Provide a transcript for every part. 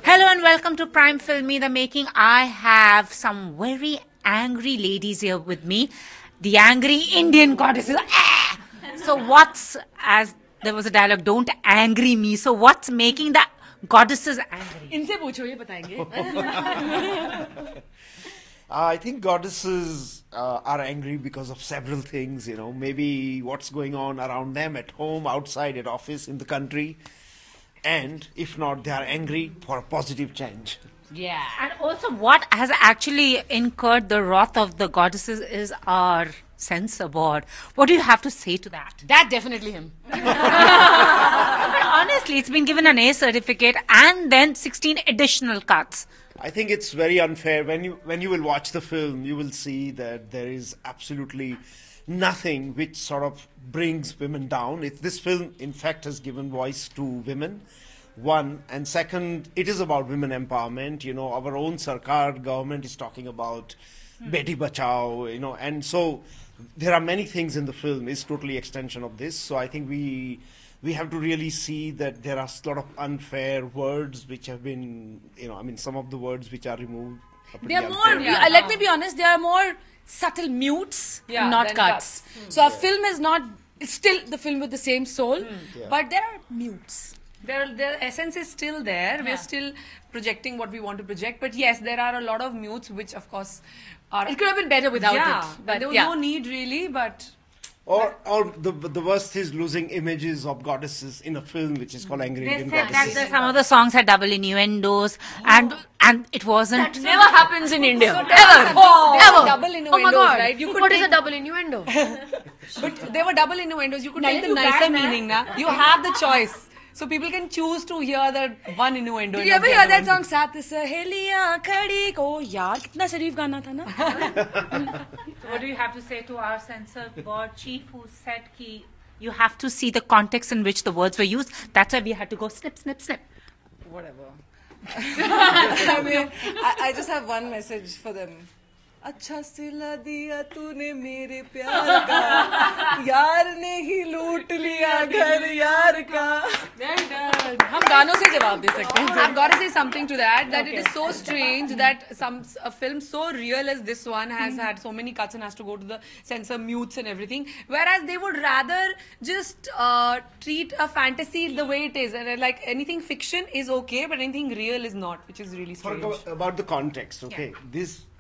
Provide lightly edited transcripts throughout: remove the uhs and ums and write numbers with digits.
Hello and welcome to Prime Filmy, the making. I have some very angry ladies here with me. The angry Indian goddesses. Ah! So as there was a dialogue, don't angry me. So what's making the goddesses angry? इनसे पूछो ये बताएंगे. I think goddesses are angry because of several things, maybe what's going on around them at home, outside, at office, in the country. And if not, they are angry for a positive change. Yeah. And also what has actually incurred the wrath of the goddesses is our censor board. What do you have to say to that? That definitely him. But honestly, it's been given an A certificate and then 16 additional cuts. I think it's very unfair. When you will watch the film, you will see that there is absolutely nothing which sort of brings women down. This film, in fact, has given voice to women. One, and second, it is about women empowerment. Our own Sarkar government is talking about Beti Bachao, and so there are many things in the film. It's totally extension of this. So I think we have to really see that there are a lot of unfair words which have been, some of the words which are removed. They are more, let me be honest, they are more subtle mutes, not cuts. So our film is not, it's still the film with the same soul, but there are mutes. Their essence is still there. We're still projecting what we want to project. But yes, there are a lot of mutes which, of course, are... It could have been better without it. But there was no need really, but... Or the worst is losing images of goddesses in a film which is called Angry Indian Goddesses. That some of the songs had double innuendos and it wasn't... That never happens in India. So ever. Ever. Double innuendos, oh my God. Right? What is a double innuendo? But there were double innuendos. You could take the nicer meaning. You have the choice. So people can choose to hear that one innuendo. Did you ever hear that song? Saath Saheliyan khadi ko yaar kitna sharif gana tha na. What do you have to say to our censor board chief who said you have to see the context in which the words were used? That's why we had to go snip, snip, snip. Whatever. I just have one message for them. अच्छा सिला दिया तूने मेरे प्यार का यार ने ही लूट लिया घर यार का. हम गानों से जवाब दे सकते हैं. I've got to say something to that it is so strange that a film so real as this one has had so many cuts and has to go to the censor mutes and everything, whereas they would rather just treat a fantasy the way it is, and like anything fiction is okay but anything real is not, which is really strange. About the context, okay?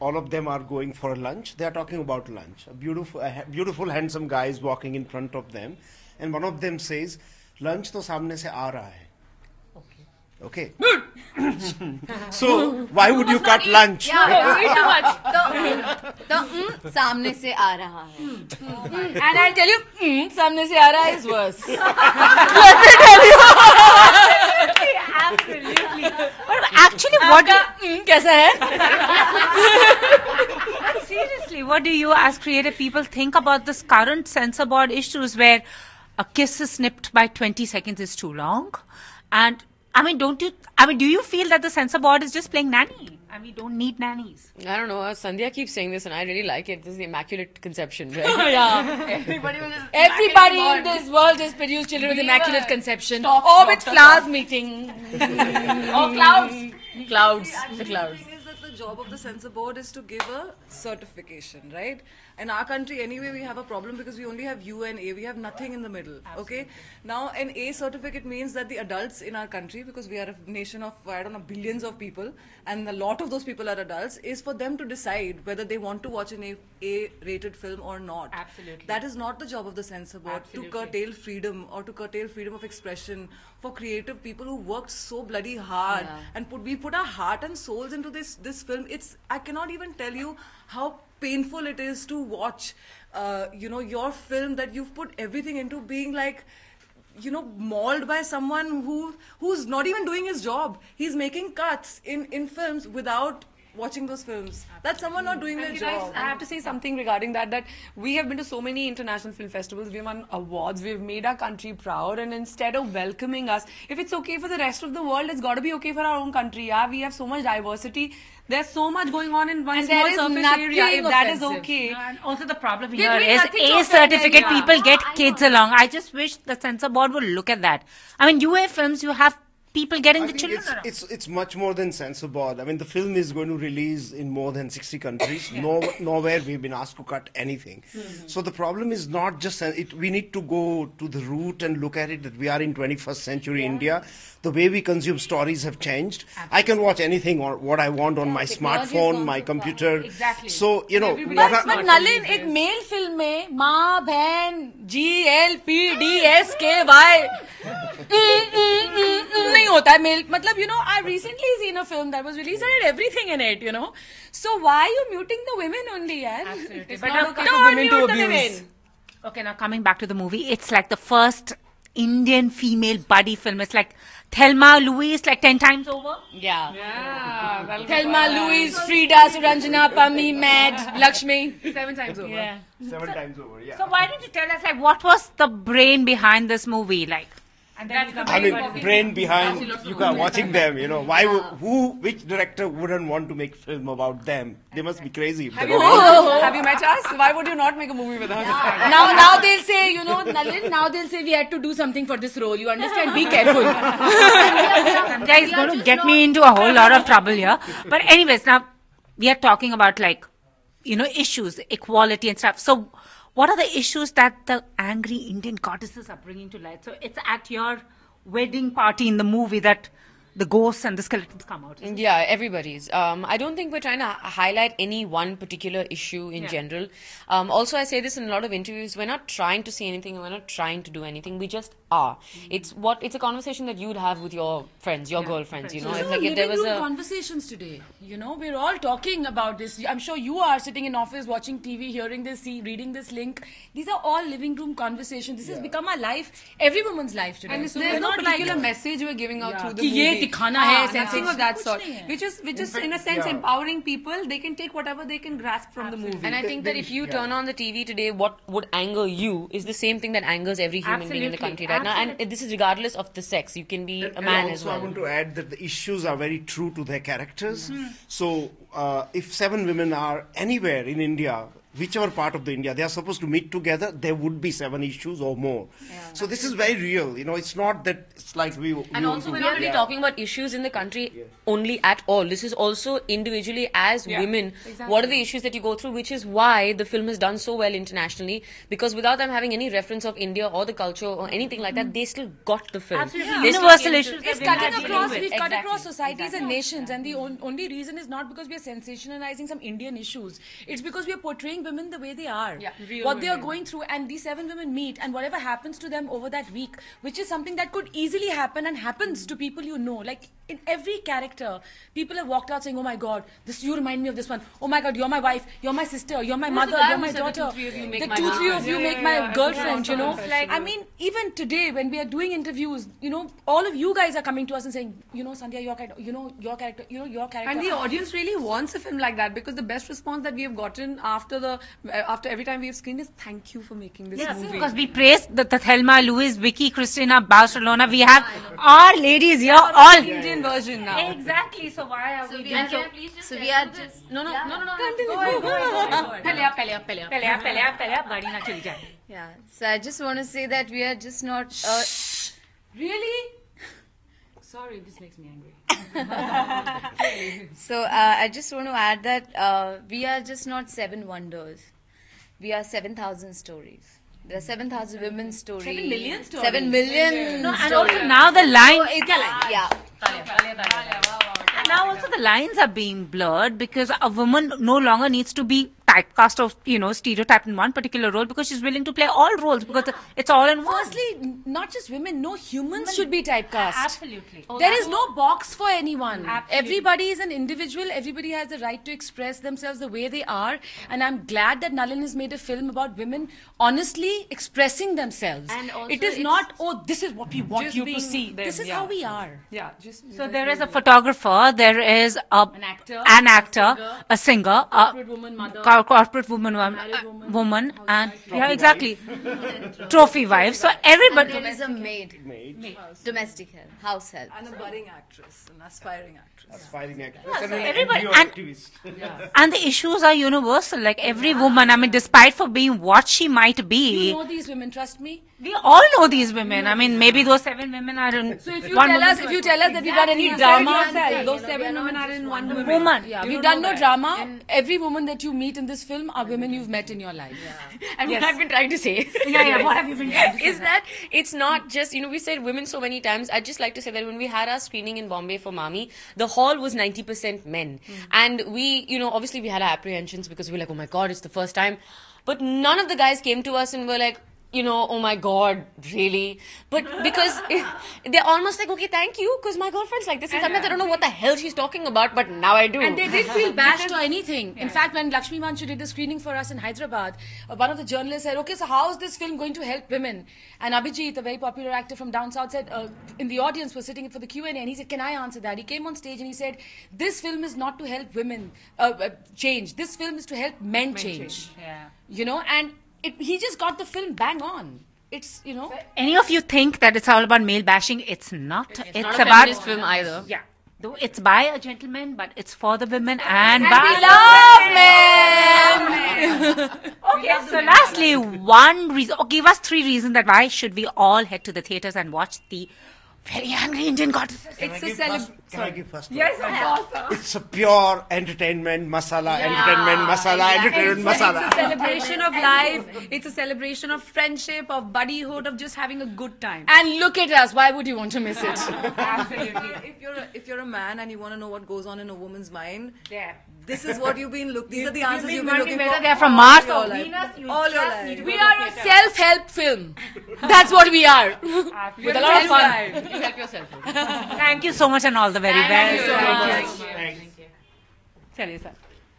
All of them are going for a lunch. They are talking about lunch. A beautiful, handsome guy is walking in front of them, and one of them says, "Lunch to सामने से आ रहा है." Okay. So why would you cut lunch? सामने से आ रहा है. And I'll tell you, सामने से आ रहा है is worse. Absolutely. But actually, what कैसा है? Seriously, what do you as creative people think about this current censor board issues where a kiss is snipped by 20 seconds is too long? And do you feel that the censor board is just playing nanny? We don't need nannies. I don't know. Sandhya keeps saying this, and I really like it. This is the Immaculate Conception, right? Everybody in this world just produce children with immaculate conception, or with flowers meeting, or clouds. The clouds. The job of the censor board is to give a certification, right? In our country, anyway, we have a problem because we only have U and A. We have nothing in the middle. Absolutely. Okay. Now, an A certificate means that the adults in our country, because we are a nation of billions of people, and a lot of those people are adults, is for them to decide whether they want to watch an A-rated film or not. Absolutely. That is not the job of the censor board. Absolutely. To curtail freedom or to curtail freedom of expression for creative people who worked so bloody hard and we put our heart and souls into this film. I cannot even tell you how painful it is to watch your film that you've put everything into being like mauled by someone who's not even doing his job. He's making cuts in films without watching those films. That's someone not doing their job. I have to say something regarding that we have been to so many international film festivals, we've won awards, we've made our country proud, and instead of welcoming us, if it's okay for the rest of the world, it's got to be okay for our own country. We have so much diversity. There's so much going on in one and small surface area. If that is okay. And also the problem here is A certificate people get kids along. I just wish the censor board would look at that. UA films, you have people getting I the think children around. it's much more than censor board. I mean, the film is going to release in more than 60 countries. Nowhere we've been asked to cut anything. So the problem is not just we need to go to the root and look at it that we are in 21st century India. The way we consume stories have changed. I can watch anything or what I want on my smartphone, my computer. Exactly. So But Nalin, एक male film में माँ बहन GLPDSKY नहीं होता है male. मतलब I've recently seen a film that was released and had everything in it. So why are you muting the women only? Absolutely. It's But not okay don't for women to mute the abuse. women. Okay, now coming back to the movie, it's like the first Indian female buddy film. It's like Thelma Louise, like 10 times over. Yeah. Thelma, Louise, Frida, Suranjana, Pami, Mad, Lakshmi. 7 times over. Yeah. 7 times over, yeah. So why didn't you tell us, like, what was the brain behind this movie, like? And then I mean, brain behind you are watching them. Which director wouldn't want to make film about them? They must be crazy. Have you met us? Why would you not make a movie with us? Now they'll say, Nalin, now they'll say we had to do something for this role. You understand? Be careful. Sanjay is going to get me into a whole lot of trouble here. But anyways, now we are talking about issues, equality and stuff. So what are the issues that the angry Indian goddesses are bringing to light? So it's at your wedding party in the movie that the ghosts and the skeletons come out. Yeah, everybody's. I don't think we're trying to highlight any one particular issue in general. Also, I say this in a lot of interviews. We're not trying to say anything. We're not trying to do anything. We just are. It's a conversation that you'd have with your friends, your girlfriends. It's like if there was a conversations today. We're all talking about this. I'm sure you are sitting in office watching TV, hearing this, reading this link. These are all living room conversations. This has become our life, every woman's life today. And So there's we're no not particular like, message we're giving out through the कि ये movie. दिखाना है, Nothing of that कुछ sort. नहीं है. Which is in a sense empowering people. They can take whatever they can grasp from the movie. And I think that if you turn on the TV today, what would anger you is the same thing that angers every human being in the country right now. And this is regardless of the sex. You can be a man as well. I want to add that the issues are very true to their characters. So if 7 women are anywhere in India, whichever part of the India, they are supposed to meet together, there would be 7 issues or more. So this is very real. it's not that it's like And also, we're not really talking about issues in the country only at all. This is also individually as women. Exactly. What are the issues that you go through? Which is why the film has done so well internationally. Because without them having any reference of India or the culture or anything like that, they still got the film. Absolutely. Universal issues. It's cutting across. We've cut across societies and nations, and the only reason is not because we are sensationalizing some Indian issues. It's because we are portraying women the way they are, what they are going through, and these 7 women meet, and whatever happens to them over that week, which is something that could easily happen and happens to people like in every character, people have walked out saying, oh my god, you remind me of this one. Oh my god, you're my wife, you're my sister, you're my mother, you're my daughter. The 2-3 of you make my girlfriend, I mean, even today when we are doing interviews, all of you guys are coming to us and saying, Sandhya, your character, your character, your character. And the audience really wants a film like that, because the best response that we have gotten after every time we have screened is thank you for making this movie. Because we praised the Thelma, Louise, Vicky, Christina, Barcelona. We have our ladies here, all Indian version now. Exactly. So why are we doing so? So we are just no. Yeah. So I just want to say that we are just not. Really? Sorry, this makes me angry. So I just want to add that we are just not 7 wonders. We are 7,000 stories. There are 7,000 women's stories. 7 million stories. 7 million No, and stories. also now the line. Yeah. Now also the lines are being blurred because a woman no longer needs to be typecast of, stereotyped in one particular role because she's willing to play all roles because it's all in one. Firstly, not just women, no humans should be typecast. Absolutely. There is no box for anyone. Absolutely. Everybody is an individual. Everybody has the right to express themselves the way they are. And I'm glad that Nalin has made a film about women honestly expressing themselves. And also it is not, this is what we want just you to being see. them, This is how we are. Yeah, So there is a photographer, there is an actor, a singer, a corporate woman, mother. corporate woman, and yeah, exactly, trophy wife. So everybody. There is a maid. Domestic help, house help. And a budding actress, an aspiring actress. Aspiring actress. Yeah, and so an everybody- NGO and- activist. And the issues are universal. Like every woman, I mean, despite for being what she might be, You know these women, trust me. we all know these women. I mean, maybe those 7 women are in. So if you one tell us, woman- if you tell us that we've done any You said it drama, yourself. Those 7 women are in one woman. woman. yeah, we've done no drama. Every woman that you meet in this film are women you've met in your life. And what I've been trying to say What have you been trying to is that it's not just, we said women so many times. I'd just like to say that when we had our screening in Bombay for Mami, the hall was 90% men. And we, obviously we had our apprehensions because we were like, oh my God, it's the first time. But none of the guys came to us and were like, oh my God, really? But because they're almost like, okay, thank you, because my girlfriend's like this. And sometimes I don't know what the hell she's talking about, but now I do. And they didn't feel bashed or anything. In fact, when Lakshmi Vanshu did the screening for us in Hyderabad, one of the journalists said, okay, so how is this film going to help women? And Abhijit, a very popular actor from down south, said, in the audience was sitting for the Q&A, and he said, can I answer that? He came on stage and he said, this film is not to help women change. This film is to help men change. Yeah. And he just got the film bang on. It's, Any of you think that it's all about male bashing? It's not. It's not a about feminist film either. Yeah. Though it's by a gentleman, but it's for the women and by Okay, so lastly, one reason. Oh, give us 3 reasons that why should we all head to the theaters and watch the very angry Indian goddesses. Can I give first? Yes, of course. It's a pure entertainment masala, entertainment It's a masala. celebration of life. It's a celebration of friendship, of buddyhood, of just having a good time. and look at us. Why would you want to miss it? If you're a man and you want to know what goes on in a woman's mind, There. this is what you've been looking. These are the answers you've been looking Whether for. they're from all Mars your or life. Venus, you all your just life. need to We are a self-help film. That's what we are. With a lot of fun. You help yourself. Thank you so much and all the very best. Thank you so much. Chaliye, sir.